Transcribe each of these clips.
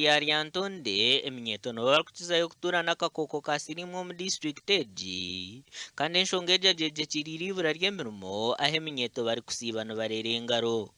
ya Lyantonde eminyeto barikukizayo kutura n'akakooko ka siriimu omu disitulikiti egi kandi enshonga egi agyegyekiriire ibura ry'emirimo aho eminyeto barikusiiba nibareera engaro.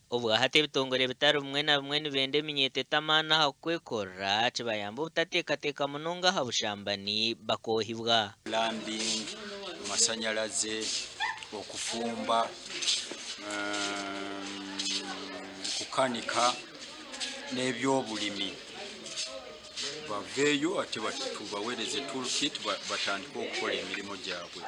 Ubwo hati ebitongore bitari bimwe na bimwe nibenda eminyeto etamaani aha kwekorra kibayamba obutateekateeka munonga aha bushambani bakoohibwa. Plumbing, amasanyalaze, okufumba, kukanika n'ebyobulimi baveeyo ate tubaweereze toolkit batandike okukola emirimu gyabwe.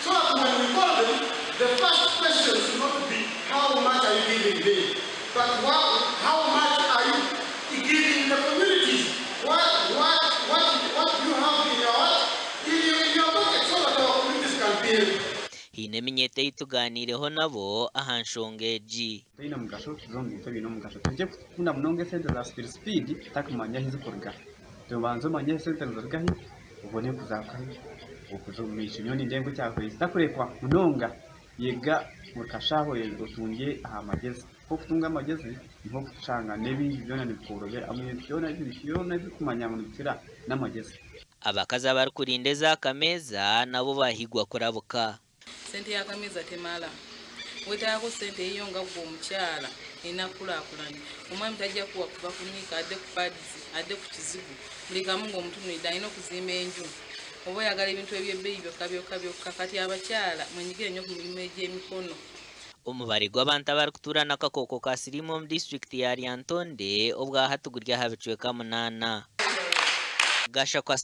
So that when we call them, the first question should not be how much are you giving them, but how much are you giving the communities? What you have in your heart, in your pocket, so that our communities can build. Hiine eminyeto ei tuganiireho nabo aha nshonga egi. Toine mugasho tuzongeito biine omugasho tujye kukunda munonga esente za speed takumanya ahi zikuruga tubanze omanye esente niziruga ahi ubone kuzakahi okuzumisha nyoni ndengo cyakwe zitakurekwa munonga yega mukashaho otunge aha magezi ko kutunga amagezi niho kushanga nebindi byona nibikoroye amwe byona bikumanya munukira n'amagezi. Abakazi abarikurinda ez'akameza nabo bahigwa kurabuka. Sente y'akameza temala wetaako sente eyo nga gwe omukyala enakulaakulanye omwami tajja kuwa kuva ku nika adde ku padisi adde ku kizibu buli kamu ng'omutunuulidde alina okuzimba enju oba oyagala ebintu eby'ebbeeyi byokka kati abakyala mwenyigire nnyo ku mirimu egy'emikono. Omubare gw'abantu abarikutuura n'akakooko ka siriimu omu disitulikiti ya Lyantonde obwaha tuguri aha bicweka 8. Gasha kwa